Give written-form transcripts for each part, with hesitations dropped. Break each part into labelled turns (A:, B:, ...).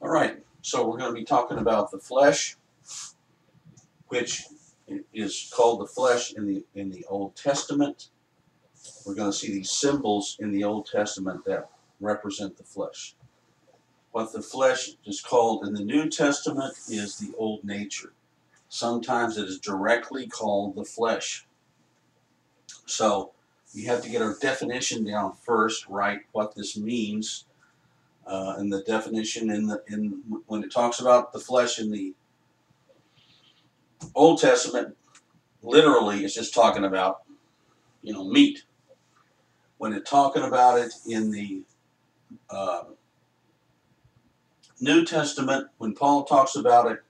A: All right, so we're going to be talking about the flesh, which is called the flesh in the Old Testament. We're going to see these symbols in the Old Testament that represent the flesh. What the flesh is called in the New Testament is the Old Nature. Sometimes it is directly called the flesh. So we have to get our definition down first, right? What this means, and the definition when it talks about the flesh in the Old Testament, literally it's just talking about meat. When it's talking about it in the New Testament, when Paul talks about it,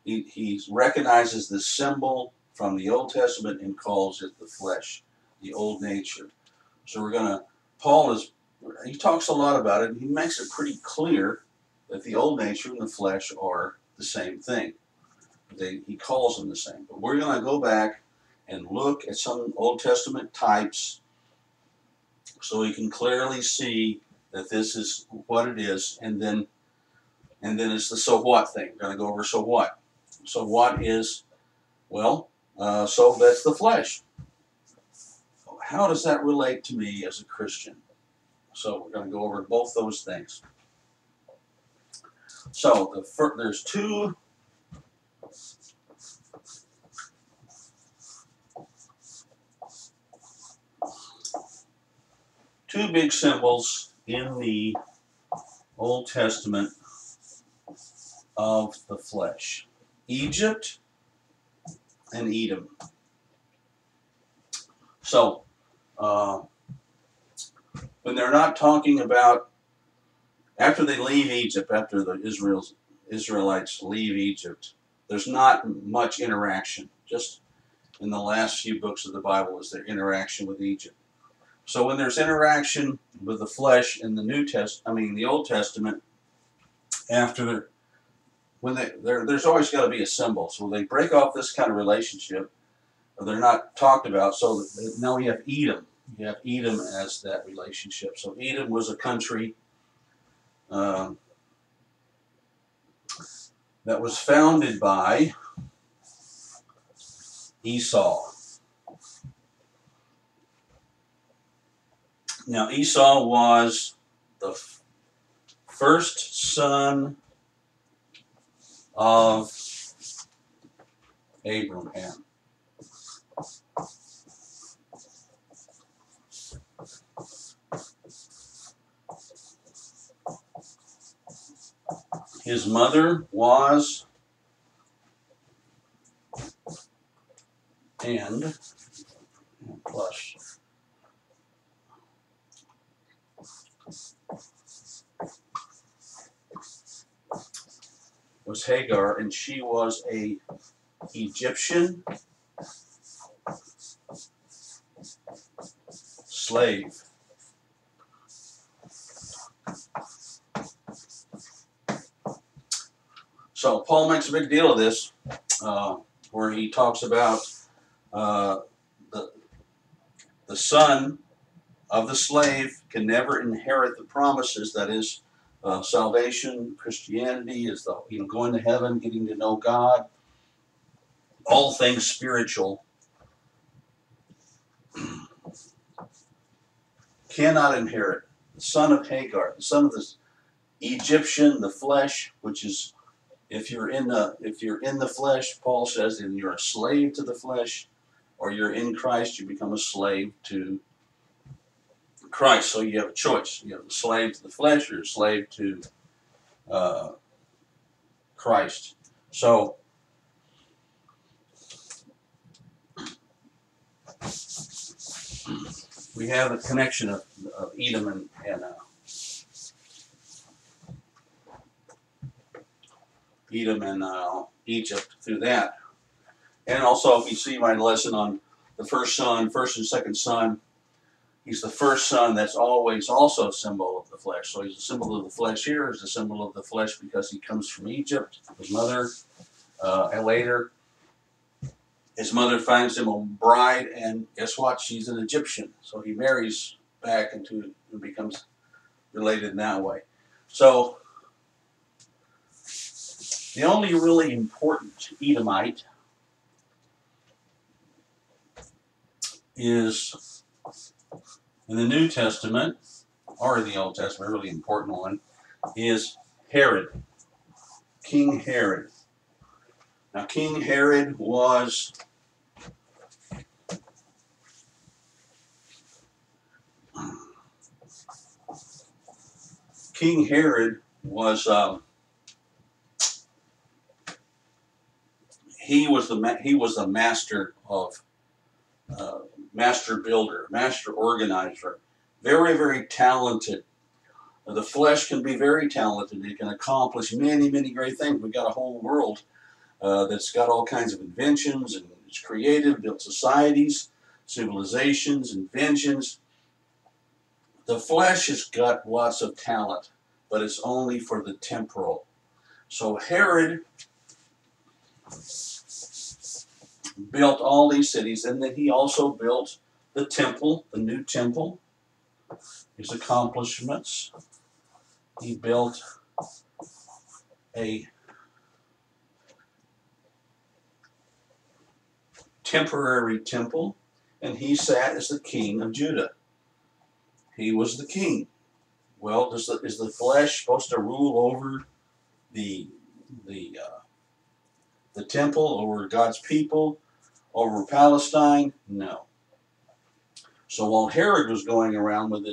A: he recognizes the symbol from the Old Testament and calls it the flesh, the old nature. So he talks a lot about it, and he makes it pretty clear that the old nature and the flesh are the same thing. He calls them the same. But we're going to go back and look at some Old Testament types so we can clearly see that this is what it is, and then it's the so what thing. We're going to go over so what. So what is, so that's the flesh. How does that relate to me as a Christian? So we're going to go over both those things. So there's two big symbols in the Old Testament of the flesh: Egypt and Edom. So when they're not talking about after they leave Egypt, after the Israelites leave Egypt, there's not much interaction. Just in the last few books of the Bible is their interaction with Egypt. So when there's interaction with the flesh in the Old Testament, there's always got to be a symbol. So they break off this kind of relationship, or they're not talked about. So now we have Edom. You have Edom as that relationship. So Edom was a country that was founded by Esau. Now Esau was the first son of Abraham. His mother was was Hagar, and she was a Egyptian slave. So Paul makes a big deal of this, where he talks about the son of the slave can never inherit the promises. That is, salvation, Christianity is going to heaven, getting to know God, all things spiritual. Cannot inherit. The son of Hagar, the son of the Egyptian, the flesh, which is if you're in the flesh, Paul says, then you're a slave to the flesh, or you're in Christ, you become a slave to Christ. So you have a choice. You have a slave to the flesh, or a slave to Christ. So we have a connection of Edom and Egypt through that. And also, if you see my lesson on the first and second son, he's the first son that's always also a symbol of the flesh. So he's a symbol of the flesh here. He's a symbol of the flesh because he comes from Egypt, his mother. And later, his mother finds him a bride, and guess what? She's an Egyptian. So he marries back and becomes related in that way. So The only really important Edomite is in the New Testament, or the Old Testament, a really important one, is Herod, King Herod. Now, King Herod was he was the master of master builder, master organizer, very, very talented. The flesh can be very talented. It can accomplish many, many great things. We've got a whole world that's got all kinds of inventions, and it's creative, built societies, civilizations, inventions. The flesh has got lots of talent, but it's only for the temporal. So Herod built all these cities, and then he also built the temple, the new temple, his accomplishments. He built a temporary temple, and he sat as the king of Judah. He was the king. Well, is the flesh supposed to rule over the temple, over God's people, over Palestine? No. So while Herod was going around with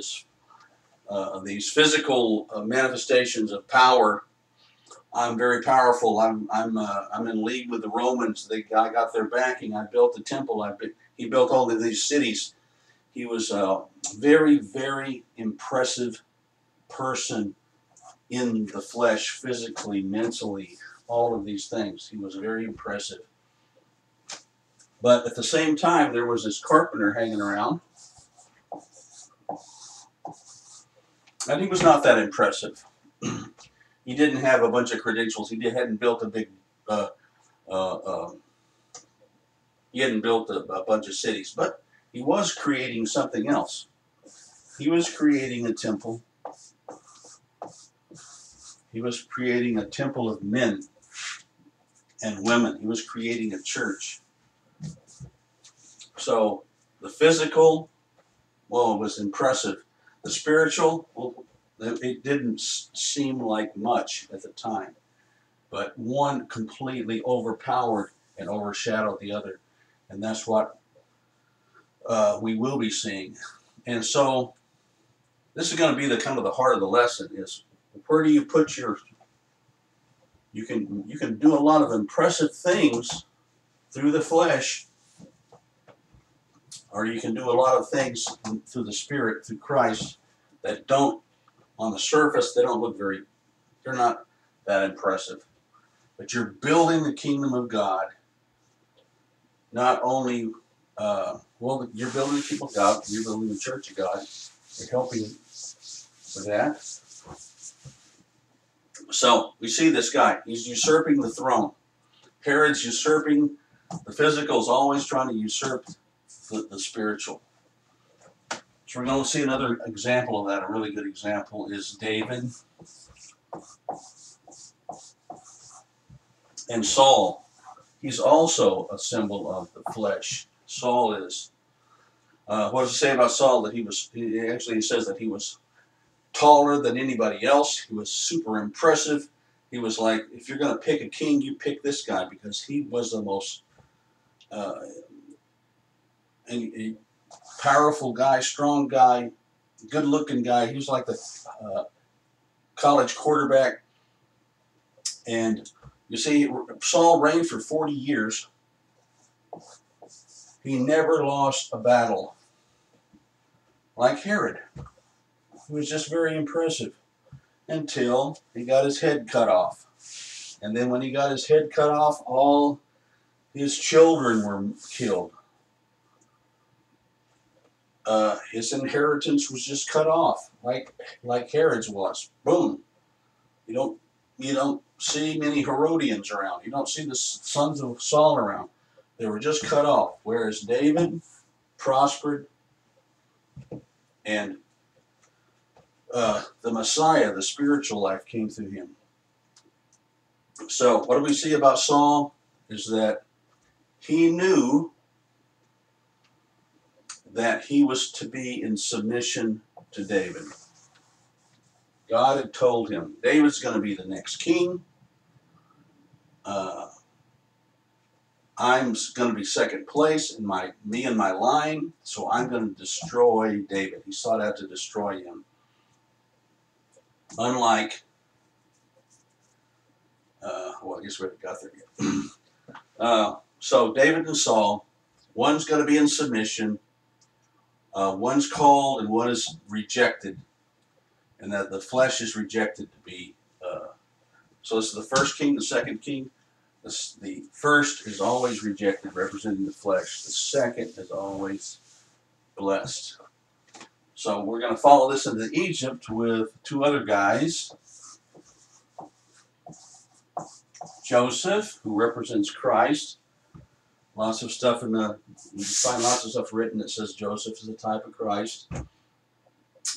A: these physical manifestations of power, I'm very powerful. I'm in league with the Romans. I got their backing. I built the temple. He built all of these cities. He was a very, very impressive person in the flesh, physically, mentally, all of these things. He was very impressive. But at the same time, there was this carpenter hanging around, and he was not that impressive. He didn't have a bunch of credentials. Hadn't built a big, he hadn't built a bunch of cities, but he was creating something else. He was creating a temple. He was creating a temple of men and women. He was creating a church. So the physical, well, it was impressive. The spiritual, well, it didn't seem like much at the time. But one completely overpowered and overshadowed the other. And that's what we will be seeing. And so this is going to be the kind of the heart of the lesson is, where do you put your... You can do a lot of impressive things through the flesh, or you can do a lot of things through the Spirit, through Christ, that don't, on the surface, they're not that impressive. But you're building the kingdom of God, not only, you're building the kingdom of God, you're building the church of God, you're helping with that. So, we see this guy, he's usurping the throne. Herod's usurping, the physical is always trying to usurp the spiritual. So we're going to see another example of that. A really good example is David and Saul. He's also a symbol of the flesh. Saul is. What does it say about Saul? That he says that he was taller than anybody else. He was super impressive. He was like, if you're going to pick a king, you pick this guy, because he was the most a powerful guy, strong guy, good-looking guy. He was like the college quarterback. And you see, Saul reigned for 40 years. He never lost a battle. Like Herod. He was just very impressive until he got his head cut off. And then when he got his head cut off, all his children were killed. His inheritance was just cut off, like Herod's was. Boom. You don't see many Herodians around. You don't see the sons of Saul around. They were just cut off. Whereas David prospered, and the Messiah, the spiritual life, came through him. So what do we see about Saul is that he knew that he was to be in submission to David. God had told him, David's going to be the next king. I'm going to be second place in me and my line, so I'm going to destroy David. He sought out to destroy him. Unlike, well, I guess we haven't got there yet. So David and Saul, one's going to be in submission, one's called and one is rejected, and that the flesh is rejected to be. So this is the first king, the second king. The first is always rejected, representing the flesh. The second is always blessed. So we're going to follow this into Egypt with two other guys. Joseph, who represents Christ. Lots of stuff you find lots of stuff written that says Joseph is a type of Christ.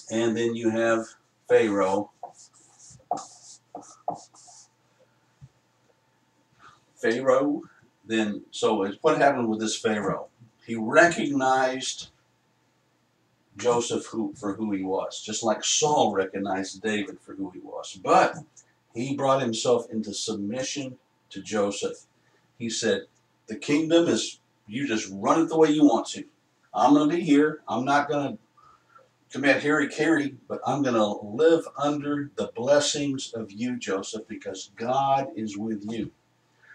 A: And then you have Pharaoh. So what happened with this Pharaoh? He recognized Joseph for who he was, just like Saul recognized David for who he was. But he brought himself into submission to Joseph. He said, the kingdom is, you just run it the way you want to. I'm going to be here. I'm not going to commit harry-carry, but I'm going to live under the blessings of you, Joseph, because God is with you.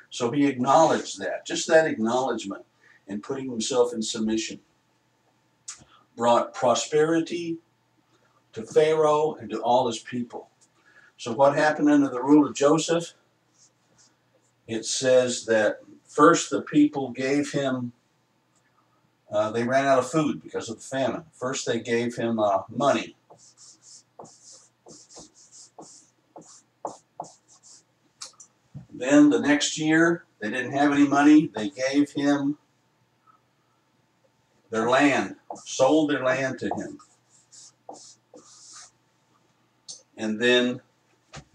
A: So he acknowledged that. Just that acknowledgement and putting himself in submission brought prosperity to Pharaoh and to all his people. So what happened under the rule of Joseph? It says that first the people gave him, they ran out of food because of the famine. First they gave him money. Then the next year, they didn't have any money. They gave him their land, sold their land to him. And then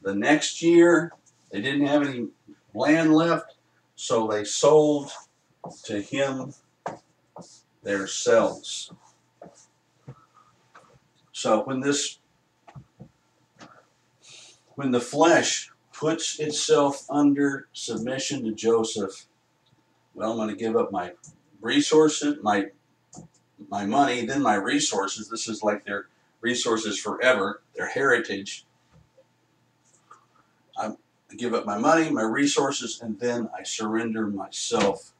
A: the next year, they didn't have any land left, so they sold to him themselves. So when the flesh puts itself under submission to Joseph, well, I'm going to give up my resources, my money, then my resources. This is like their resources forever, their heritage. I give up my money, my resources, and then I surrender myself.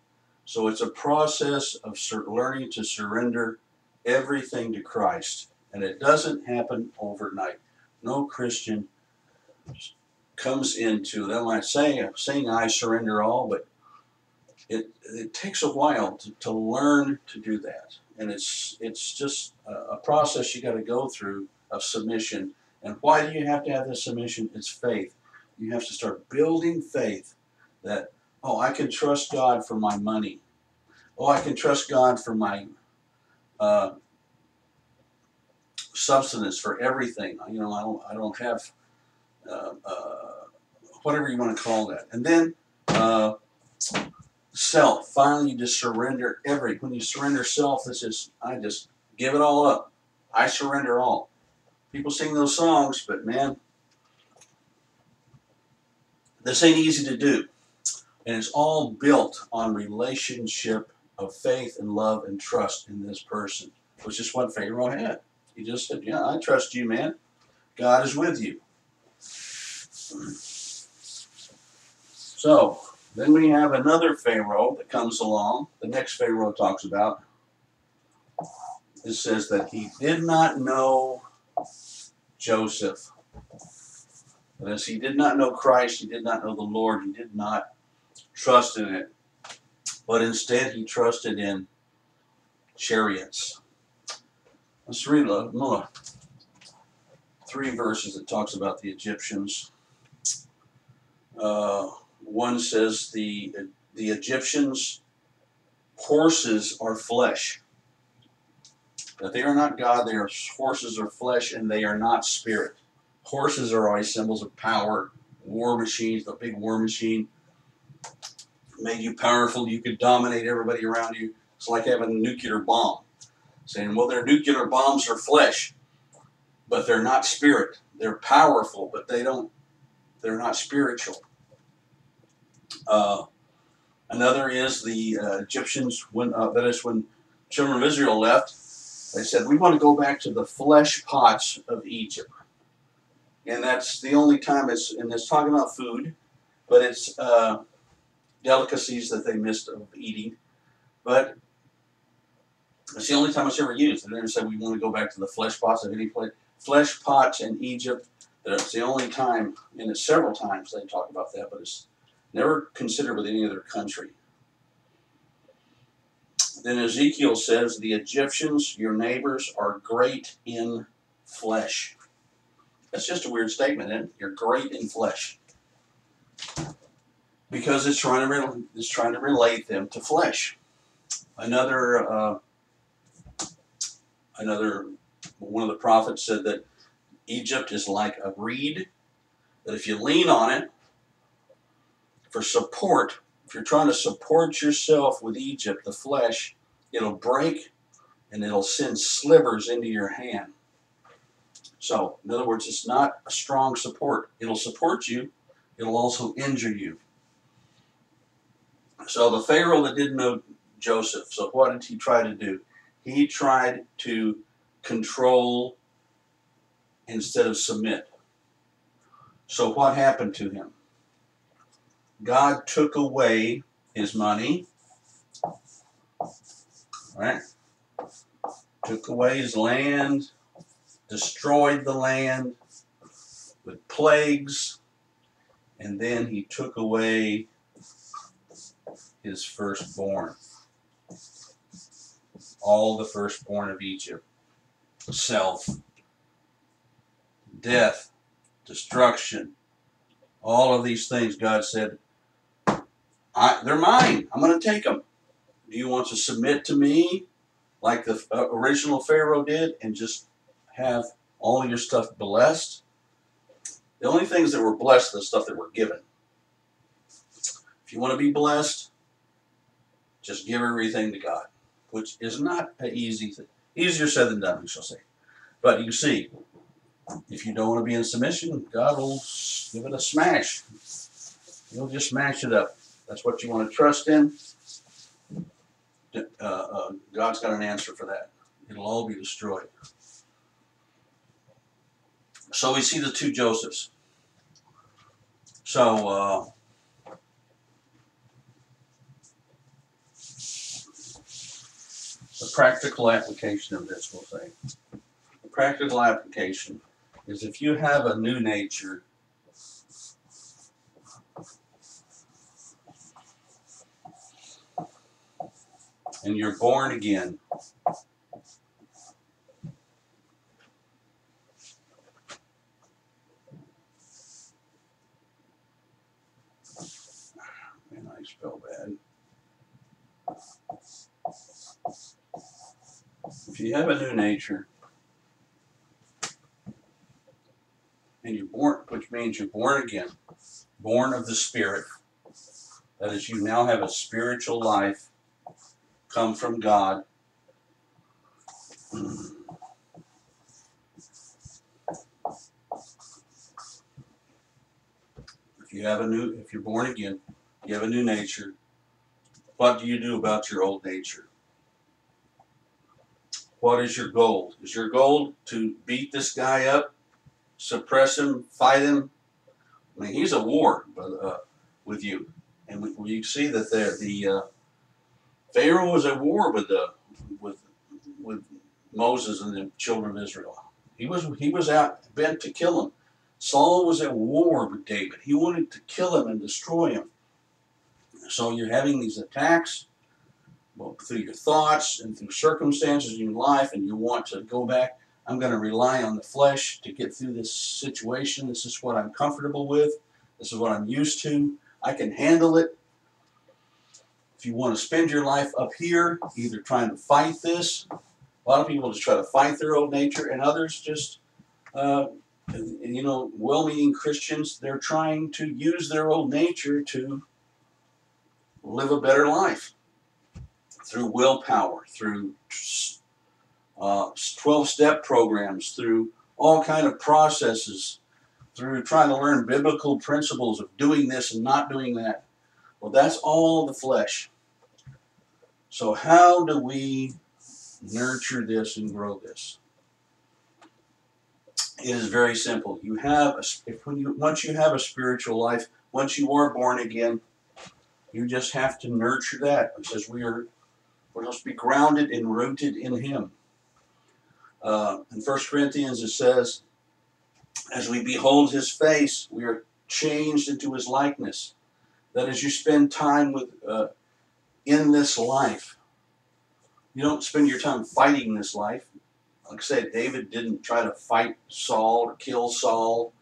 A: So it's a process of learning to surrender everything to Christ. And it doesn't happen overnight. No Christian comes into, they might say, saying I surrender all, but it takes a while to learn to do that. And it's just a process you got to go through of submission. And why do you have to have this submission? It's faith. You have to start building faith that, oh, I can trust God for my money. Oh, I can trust God for my substance, for everything. You know, I don't have whatever you want to call that. And then self. Finally, you just surrender when you surrender self, I just give it all up. I surrender all. People sing those songs, but man, this ain't easy to do. And it's all built on relationship of faith and love and trust in this person, which is what Pharaoh had. He just said, yeah, I trust you, man. God is with you. So, then we have another Pharaoh that comes along. The next Pharaoh talks about. It says that he did not know Joseph. But as he did not know Christ, he did not know the Lord, he did not trust in it. But instead he trusted in chariots. Let's read more. 3 verses that talks about the Egyptians. One says the Egyptians' horses are flesh. That they are not God, horses are flesh, and they are not spirit. Horses are always symbols of power, war machines, the big war machine, made you powerful. You could dominate everybody around you. It's like having a nuclear bomb. Saying, well, their nuclear bombs are flesh, but they're not spirit. They're powerful, but they're not spiritual. Another is the Egyptians, when children of Israel left, they said, we want to go back to the flesh pots of Egypt. And that's the only time it's talking about food, but it's delicacies that they missed of eating. But it's the only time it's ever used. They never said we want to go back to the flesh pots of any place. Flesh pots in Egypt, that's the only time, and it's several times they talk about that, but it's never considered with any other country. Then Ezekiel says, the Egyptians, your neighbors, are great in flesh. That's just a weird statement, isn't it? You're great in flesh. Because it's trying to relate them to flesh. Another one of the prophets said that Egypt is like a reed, that if you lean on it for support, if you're trying to support yourself with Egypt, the flesh, it'll break and it'll send slivers into your hand. So, in other words, it's not a strong support. It'll support you, it'll also injure you. So the Pharaoh that didn't know Joseph, so what did he try to do? He tried to control instead of submit. So what happened to him? God took away his money, right? Took away his land, destroyed the land with plagues, and then he took away his firstborn. All the firstborn of Egypt. Self, death, destruction, all of these things. God said, they're mine. I'm going to take them. Do you want to submit to me like the original Pharaoh did and just have all of your stuff blessed? The only things that were blessed are the stuff that were given. If you want to be blessed, just give everything to God, which is not an easy thing. Easier said than done, we shall say. But you see, if you don't want to be in submission, God will give it a smash. He'll just smash it up. That's what you want to trust in. God's got an answer for that. It'll all be destroyed. So we see the two Josephs. So, the practical application of this, we'll say. The practical application is if you have a new nature, and you're born again, man, I spell bad. If you have a new nature, and you're born, which means you're born again, born of the Spirit, that is, you now have a spiritual life come from God. If you're born again, you have a new nature. What do you do about your old nature? What is your goal? Is your goal to beat this guy up, suppress him, fight him? I mean, he's at war with you, and we see that the Pharaoh was at war with Moses and the children of Israel. He was out bent to kill him. Saul was at war with David. He wanted to kill him and destroy him. So you're having these attacks, well, through your thoughts and through circumstances in your life, and you want to go back. I'm going to rely on the flesh to get through this situation. This is what I'm comfortable with. This is what I'm used to. I can handle it. If you want to spend your life up here, either trying to fight this, a lot of people just try to fight their old nature, and others just And, you know, well-meaning Christians, they're trying to use their old nature to live a better life through willpower, through 12-step programs, through all kind of processes, through trying to learn biblical principles of doing this and not doing that. Well, that's all the flesh. So how do we nurture this and grow this? It is very simple. You have once you have a spiritual life, once you are born again, you just have to nurture that. It says we're supposed to be grounded and rooted in Him. In 1 Corinthians it says, as we behold His face, we are changed into His likeness. That as you spend time with in this life, you don't spend your time fighting this life. Like I said, David didn't try to fight Saul or kill Saul.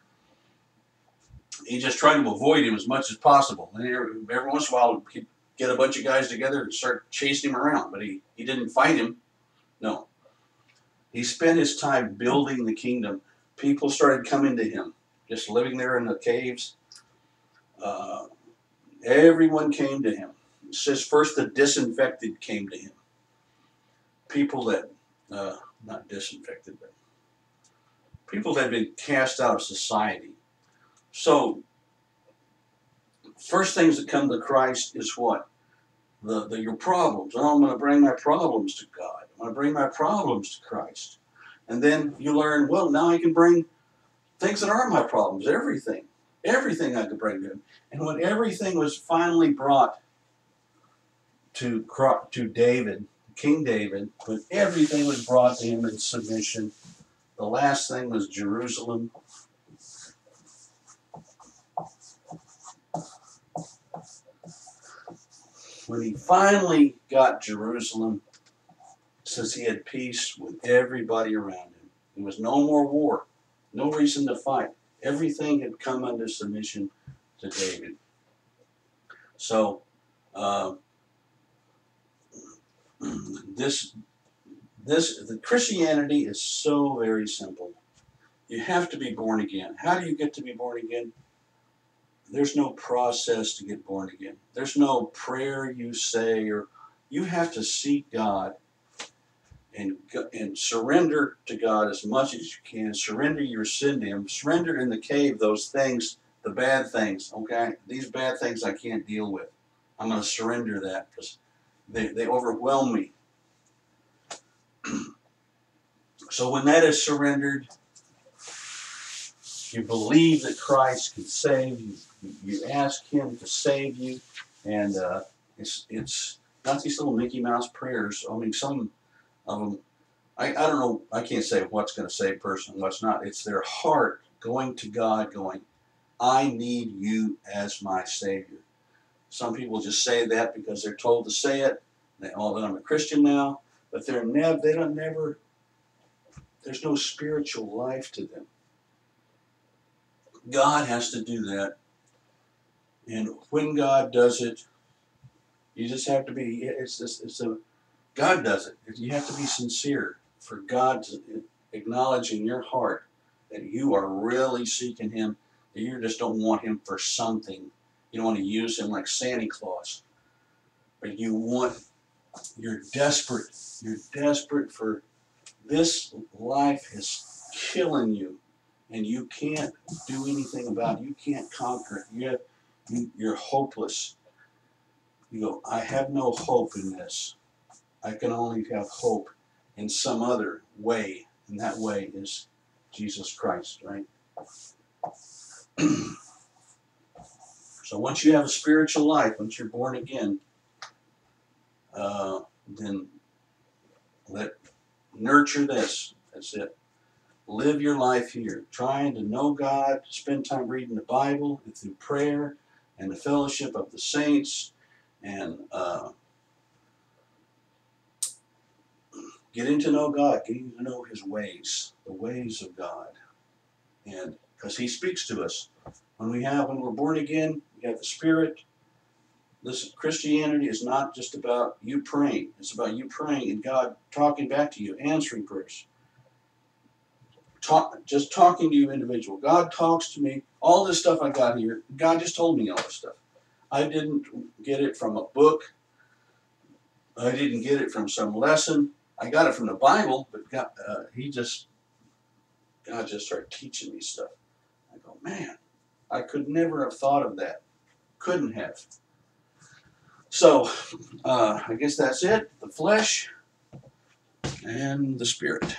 A: He just tried to avoid him as much as possible. And every once in a while, he'd get a bunch of guys together and start chasing him around. But he didn't fight him. No. He spent his time building the kingdom. People started coming to him, just living there in the caves. Everyone came to him. It says first the disinfected came to him. People that, not disinfected, but people that had been cast out of society. So, first things that come to Christ is what? Your problems. Oh, I'm going to bring my problems to God. I'm going to bring my problems to Christ. And then you learn, well, now I can bring things that are my problems, everything. Everything I could bring to Him. And when everything was finally brought to David, King David, when everything was brought to him in submission, the last thing was Jerusalem. When he finally got Jerusalem, it says he had peace with everybody around him. There was no more war, no reason to fight. Everything had come under submission to David. So, the Christianity is so very simple. You have to be born again. How do you get to be born again? There's no process to get born again. There's no prayer you say, or you have to seek God and surrender to God as much as you can. Surrender your sin to Him. Surrender in the cave those things, the bad things. Okay, these bad things I can't deal with. I'm going to surrender that because they overwhelm me. So when that is surrendered, you believe that Christ can save you. You ask Him to save you, and it's not these little Mickey Mouse prayers. I mean, some of them, I don't know. I can't say what's going to save a person and what's not. It's their heart going to God, going, "I need You as my Savior." Some people just say that because they're told to say it. I'm a Christian now, but they don't never. There's no spiritual life to them. God has to do that. And when God does it, you just have to be, God does it. You have to be sincere for God to acknowledge in your heart that you are really seeking Him, that you just don't want Him for something. You don't want to use Him like Santa Claus. But you're desperate. You're desperate for this life is killing you. And you can't do anything about it. You can't conquer it. You're hopeless. You go, I have no hope in this. I can only have hope in some other way. And that way is Jesus Christ, right? So once you have a spiritual life, once you're born again, then nurture this. That's it. Live your life here, trying to know God, spend time reading the Bible and through prayer and the fellowship of the saints, and getting to know God, getting to know His ways, the ways of God. And because He speaks to us. When we're born again, we have the Spirit. Listen, Christianity is not just about you praying. It's about you praying and God talking back to you, answering prayers. just talking to you individual. God talks to me. All this stuff I got here, God just told me all this stuff. I didn't get it from a book. I didn't get it from some lesson. I got it from the Bible, but God just started teaching me stuff. I go, man, I could never have thought of that. Couldn't have. So, I guess that's it. The flesh and the spirit.